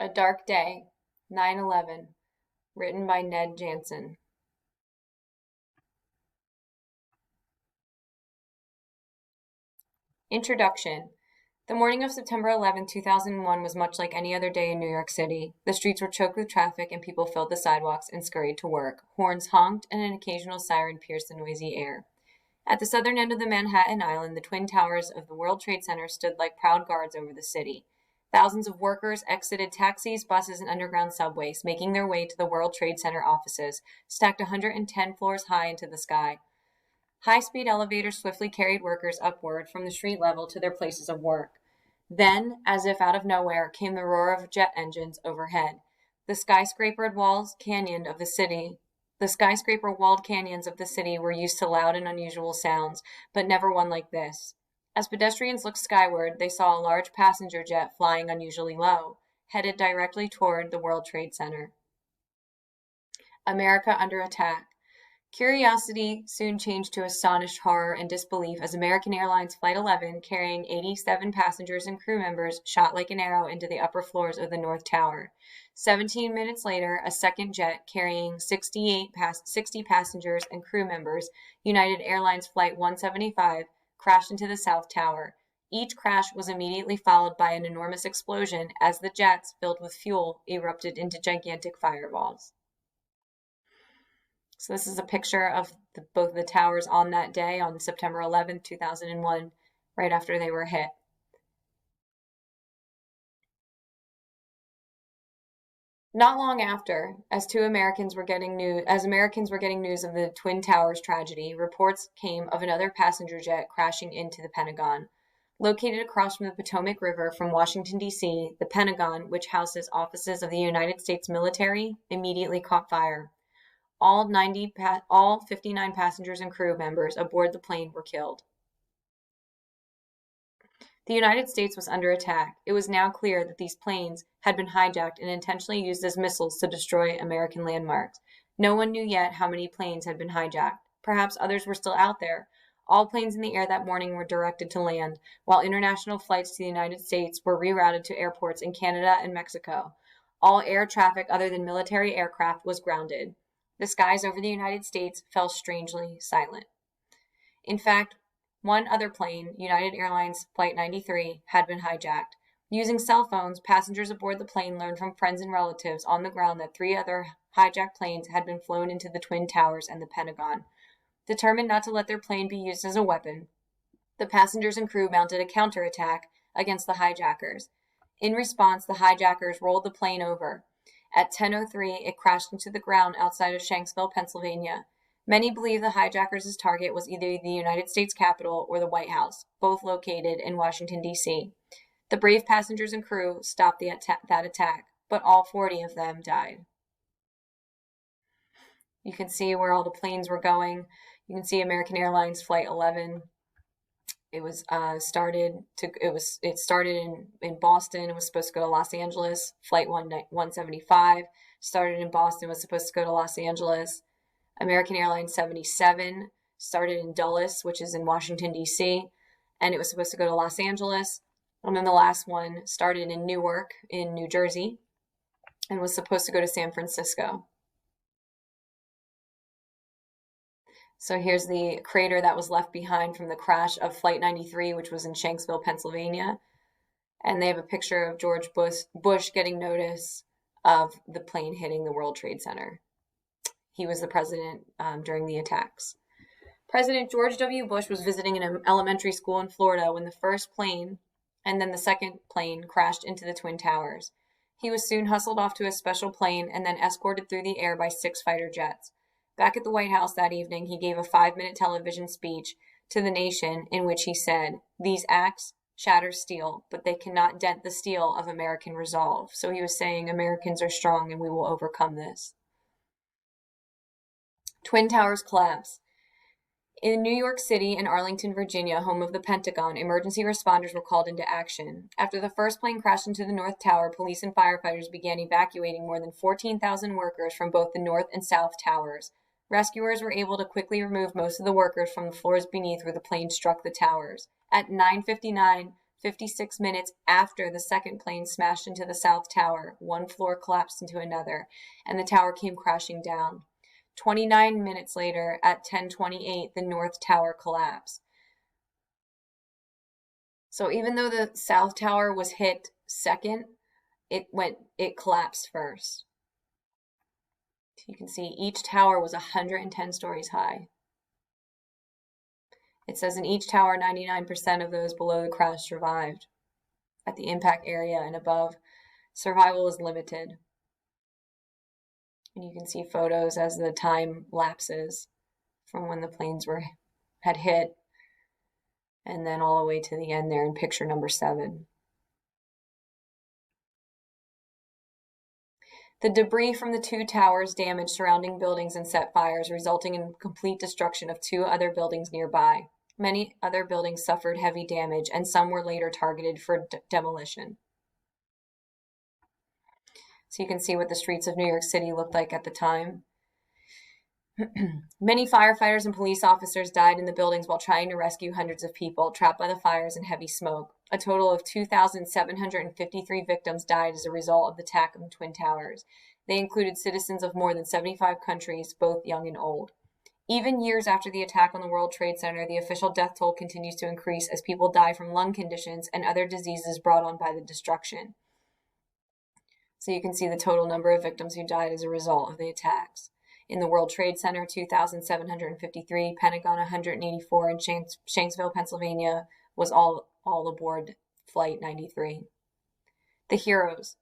A Dark Day, 9/11, written by Ned Jansen. Introduction. The morning of September 11, 2001 was much like any other day in New York City. The streets were choked with traffic and people filled the sidewalks and scurried to work. Horns honked and an occasional siren pierced the noisy air. At the southern end of the Manhattan Island, the twin towers of the World Trade Center stood like proud guards over the city. Thousands of workers exited taxis, buses, and underground subways, making their way to the World Trade Center offices, stacked 110 floors high into the sky. High-speed elevators swiftly carried workers upward from the street level to their places of work. Then, as if out of nowhere, came the roar of jet engines overhead. The skyscraper walled canyons of the city were used to loud and unusual sounds, but never one like this. As pedestrians looked skyward, they saw a large passenger jet flying unusually low, headed directly toward the World Trade Center. America under attack. Curiosity soon changed to astonished horror and disbelief as American Airlines Flight 11, carrying 87 passengers and crew members, shot like an arrow into the upper floors of the North Tower. 17 minutes later, a second jet carrying 60 passengers and crew members, United Airlines Flight 175, crashed into the South Tower. Each crash was immediately followed by an enormous explosion as the jets, filled with fuel, erupted into gigantic fireballs. So this is a picture of both the towers on that day, on September 11th, 2001, right after they were hit. Not long after, as Americans were getting news of the Twin Towers tragedy, reports came of another passenger jet crashing into the Pentagon. Located across from the Potomac River from Washington, D.C., the Pentagon, which houses offices of the United States military, immediately caught fire. All 59 passengers and crew members aboard the plane were killed. The United States was under attack. It was now clear that these planes had been hijacked and intentionally used as missiles to destroy American landmarks. No one knew yet how many planes had been hijacked. Perhaps others were still out there. All planes in the air that morning were directed to land, while international flights to the United States were rerouted to airports in Canada and Mexico. All air traffic other than military aircraft was grounded. The skies over the United States fell strangely silent. In fact, one other plane, United Airlines Flight 93, had been hijacked. Using cell phones, passengers aboard the plane learned from friends and relatives on the ground that 3 other hijacked planes had been flown into the Twin Towers and the Pentagon. Determined not to let their plane be used as a weapon, the passengers and crew mounted a counterattack against the hijackers. In response, the hijackers rolled the plane over. At 10:03, it crashed into the ground outside of Shanksville, Pennsylvania. Many believe the hijackers' target was either the United States Capitol or the White House, both located in Washington, D.C. The brave passengers and crew stopped that attack, but all 40 of them died. You can see where all the planes were going. You can see American Airlines Flight 11. It started in Boston. It was supposed to go to Los Angeles. Flight 175 started in Boston, was supposed to go to Los Angeles. American Airlines 77 started in Dulles, which is in Washington, D.C., and it was supposed to go to Los Angeles. And then the last one started in Newark in New Jersey and was supposed to go to San Francisco. So here's the crater that was left behind from the crash of Flight 93, which was in Shanksville, Pennsylvania. And they have a picture of George Bush getting notice of the plane hitting the World Trade Center. He was the president during the attacks. President George W. Bush was visiting an elementary school in Florida when the first plane and then the second plane crashed into the Twin Towers. He was soon hustled off to a special plane and then escorted through the air by 6 fighter jets. Back at the White House that evening, he gave a 5-minute television speech to the nation in which he said, "These acts shatter steel, but they cannot dent the steel of American resolve." So he was saying Americans are strong and we will overcome this. Twin Towers collapse. In New York City and Arlington, Virginia, home of the Pentagon, emergency responders were called into action. After the first plane crashed into the North Tower, police and firefighters began evacuating more than 14,000 workers from both the North and South Towers. Rescuers were able to quickly remove most of the workers from the floors beneath where the plane struck the towers. At 9:59, 56 minutes after the second plane smashed into the South Tower. One floor collapsed into another, and the tower came crashing down. 29 minutes later, at 10:28, the North Tower collapsed. So even though the South Tower was hit second, it collapsed first. So you can see each tower was 110 stories high. It says in each tower, 99% of those below the crash survived. At the impact area and above, survival is limited. And you can see photos as the time lapses from when the planes had hit, and then all the way to the end there in picture number 7. The debris from the 2 towers damaged surrounding buildings and set fires, resulting in complete destruction of 2 other buildings nearby. Many other buildings suffered heavy damage, and some were later targeted for demolition. So you can see what the streets of New York City looked like at the time. Many firefighters and police officers died in the buildings while trying to rescue hundreds of people trapped by the fires and heavy smoke. A total of 2,753 victims died as a result of the attack on the Twin Towers. They included citizens of more than 75 countries, both young and old. Even years after the attack on the World Trade Center, the official death toll continues to increase as people die from lung conditions and other diseases brought on by the destruction. So you can see the total number of victims who died as a result of the attacks. In the World Trade Center, 2,753, Pentagon, 184, and Shanksville, Pennsylvania, was all aboard Flight 93. The heroes.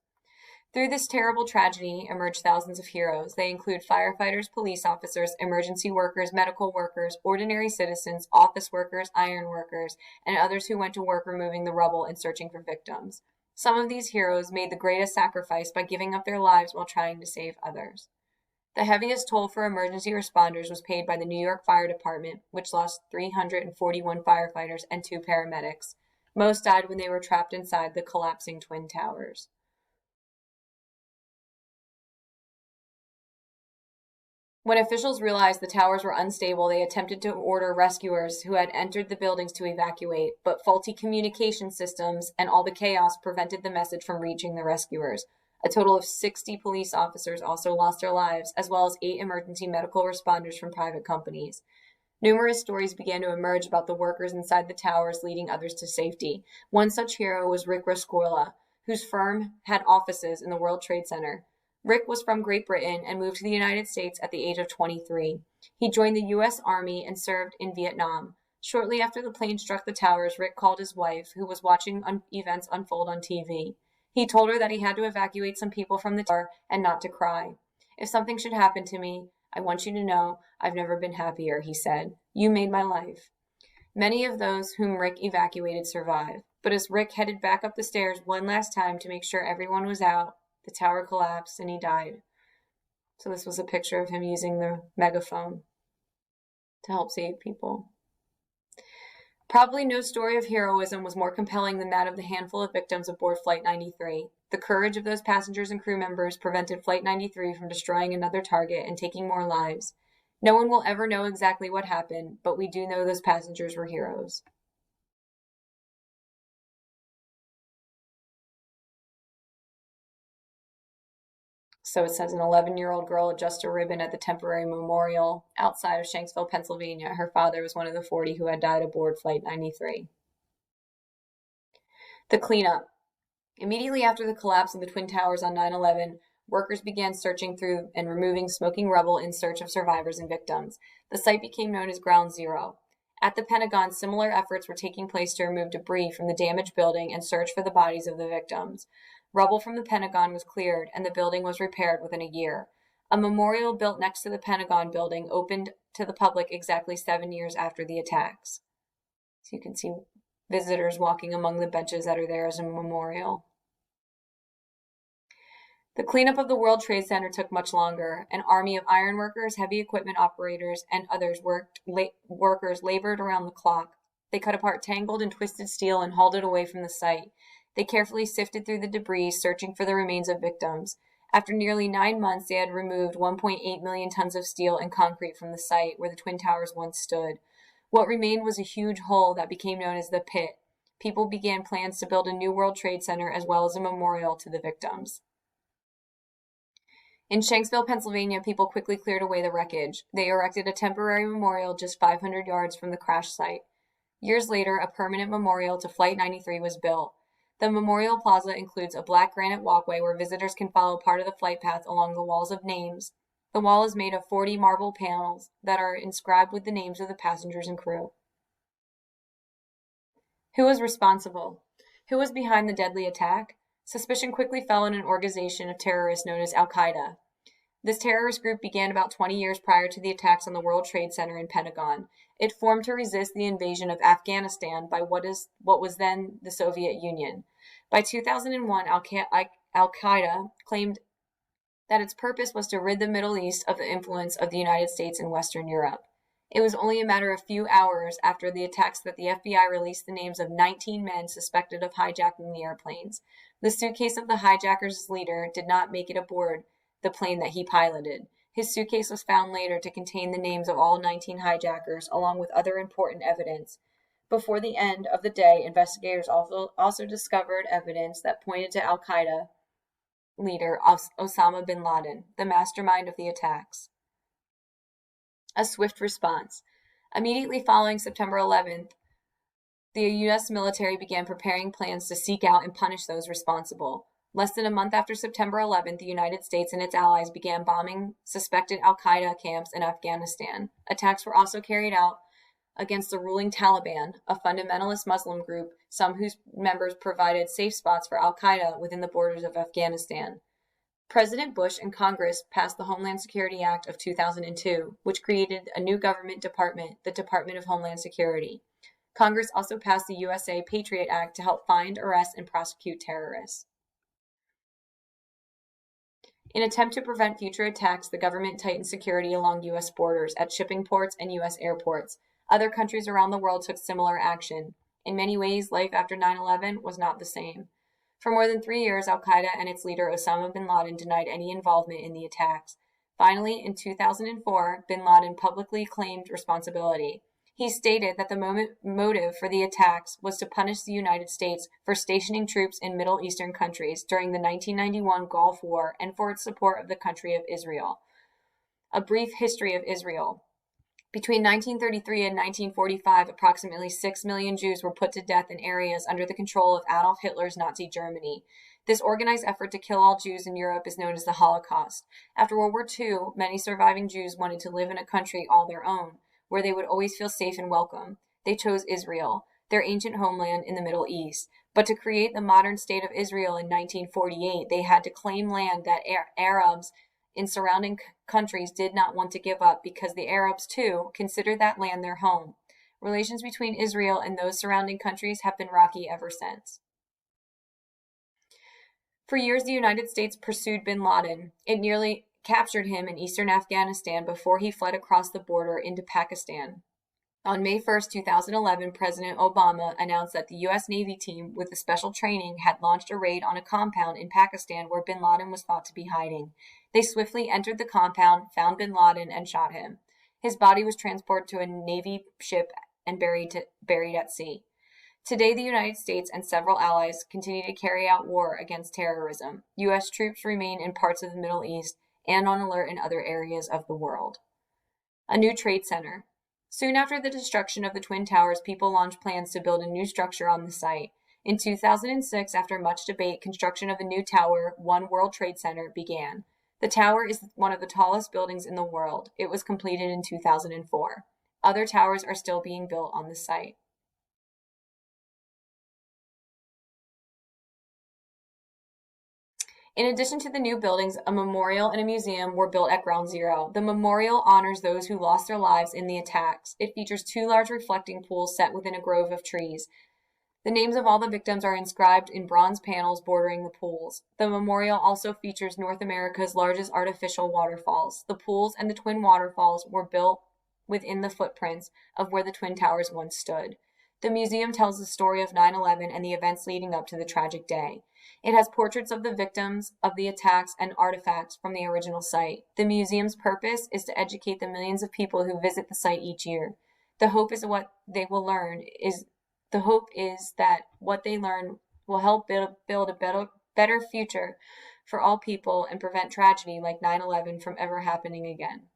Through this terrible tragedy emerged thousands of heroes. They include firefighters, police officers, emergency workers, medical workers, ordinary citizens, office workers, iron workers, and others who went to work removing the rubble and searching for victims. Some of these heroes made the greatest sacrifice by giving up their lives while trying to save others. The heaviest toll for emergency responders was paid by the New York Fire Department, which lost 341 firefighters and 2 paramedics. Most died when they were trapped inside the collapsing Twin Towers. When officials realized the towers were unstable, they attempted to order rescuers who had entered the buildings to evacuate, but faulty communication systems and all the chaos prevented the message from reaching the rescuers. A total of 60 police officers also lost their lives, as well as 8 emergency medical responders from private companies. Numerous stories began to emerge about the workers inside the towers leading others to safety. One such hero was Rick Rescorla, whose firm had offices in the World Trade Center. Rick was from Great Britain and moved to the United States at the age of 23. He joined the U.S. Army and served in Vietnam. Shortly after the plane struck the towers, Rick called his wife, who was watching events unfold on TV. He told her that he had to evacuate some people from the tower and not to cry. "If something should happen to me, I want you to know I've never been happier," he said. "You made my life." Many of those whom Rick evacuated survived, but as Rick headed back up the stairs one last time to make sure everyone was out, the tower collapsed and he died. So this was a picture of him using the megaphone to help save people. Probably no story of heroism was more compelling than that of the handful of victims aboard Flight 93. The courage of those passengers and crew members prevented Flight 93 from destroying another target and taking more lives. No one will ever know exactly what happened, but we do know those passengers were heroes. So it says an 11-year-old girl adjusts a ribbon at the temporary memorial outside of Shanksville, Pennsylvania. Her father was one of the 40 who had died aboard Flight 93. The cleanup. Immediately after the collapse of the Twin Towers on 9/11, workers began searching through and removing smoking rubble in search of survivors and victims. The site became known as Ground Zero. At the Pentagon, similar efforts were taking place to remove debris from the damaged building and search for the bodies of the victims. Rubble from the Pentagon was cleared, and the building was repaired within a year. A memorial built next to the Pentagon building opened to the public exactly 7 years after the attacks. So you can see visitors walking among the benches that are there as a memorial. The cleanup of the World Trade Center took much longer. An army of ironworkers, heavy equipment operators, and others workers labored around the clock. They cut apart tangled and twisted steel and hauled it away from the site. They carefully sifted through the debris, searching for the remains of victims. After nearly 9 months, they had removed 1.8 million tons of steel and concrete from the site where the Twin Towers once stood. What remained was a huge hole that became known as the Pit. people began plans to build a new World Trade Center as well as a memorial to the victims. In Shanksville, Pennsylvania, people quickly cleared away the wreckage. They erected a temporary memorial just 500 yards from the crash site. Years later, a permanent memorial to Flight 93 was built. The Memorial Plaza includes a black granite walkway where visitors can follow part of the flight path along the walls of names. The wall is made of 40 marble panels that are inscribed with the names of the passengers and crew. Who was responsible? Who was behind the deadly attack? Suspicion quickly fell on an organization of terrorists known as Al-Qaeda. This terrorist group began about 20 years prior to the attacks on the World Trade Center and Pentagon. It formed to resist the invasion of Afghanistan by what was then the Soviet Union. By 2001, Al-Qaeda claimed that its purpose was to rid the Middle East of the influence of the United States and Western Europe. It was only a matter of few hours after the attacks that the FBI released the names of 19 men suspected of hijacking the airplanes. The suitcase of the hijackers' leader did not make it aboard the plane that he piloted. His suitcase was found later to contain the names of all 19 hijackers, along with other important evidence. Before the end of the day, investigators also discovered evidence that pointed to Al-Qaeda leader Osama bin Laden, the mastermind of the attacks. A swift response. Immediately following September 11th, the U.S. military began preparing plans to seek out and punish those responsible. Less than a month after September 11th, the United States and its allies began bombing suspected Al-Qaeda camps in Afghanistan. Attacks were also carried out against the ruling Taliban, a fundamentalist Muslim group, some whose members provided safe spots for Al-Qaeda within the borders of Afghanistan. President Bush and Congress passed the Homeland Security Act of 2002, which created a new government department, the Department of Homeland Security. Congress also passed the USA Patriot Act to help find, arrest, and prosecute terrorists. In an attempt to prevent future attacks, the government tightened security along U.S. borders, at shipping ports and U.S. airports. Other countries around the world took similar action. In many ways, life after 9/11 was not the same. For more than 3 years, Al-Qaeda and its leader Osama bin Laden denied any involvement in the attacks. Finally, in 2004, bin Laden publicly claimed responsibility. He stated that the motive for the attacks was to punish the United States for stationing troops in Middle Eastern countries during the 1991 Gulf War and for its support of the country of Israel. A brief history of Israel. Between 1933 and 1945, approximately 6 million Jews were put to death in areas under the control of Adolf Hitler's Nazi Germany. This organized effort to kill all Jews in Europe is known as the Holocaust. After World War II, many surviving Jews wanted to live in a country all their own, where they would always feel safe and welcome. They chose Israel, their ancient homeland in the Middle East. But to create the modern state of Israel in 1948, they had to claim land that Arabs in surrounding countries did not want to give up because the Arabs, too, considered that land their home. Relations between Israel and those surrounding countries have been rocky ever since. For years, the United States pursued bin Laden. It nearly captured him in eastern Afghanistan before he fled across the border into Pakistan. On May 1, 2011, President Obama announced that the U.S. Navy team with the special training had launched a raid on a compound in Pakistan where bin Laden was thought to be hiding. They swiftly entered the compound, found bin Laden, and shot him. His body was transported to a Navy ship and buried at sea. Today, the United States and several allies continue to carry out war against terrorism. U.S. troops remain in parts of the Middle East and on alert in other areas of the world. A new trade center. Soon after the destruction of the Twin Towers, people launched plans to build a new structure on the site. In 2006, after much debate, construction of a new tower, One World Trade Center, began. The tower is one of the tallest buildings in the world. It was completed in 2004. Other towers are still being built on the site. In addition to the new buildings, a memorial and a museum were built at Ground Zero. The memorial honors those who lost their lives in the attacks. It features 2 large reflecting pools set within a grove of trees. The names of all the victims are inscribed in bronze panels bordering the pools. The memorial also features North America's largest artificial waterfalls. The pools and the twin waterfalls were built within the footprints of where the Twin Towers once stood. The museum tells the story of 9/11 and the events leading up to the tragic day. It has portraits of the victims of the attacks and artifacts from the original site. The museum's purpose is to educate the millions of people who visit the site each year. The hope is what they will learn is The hope is that what they learn will help build a better future for all people and prevent tragedy like 9/11 from ever happening again.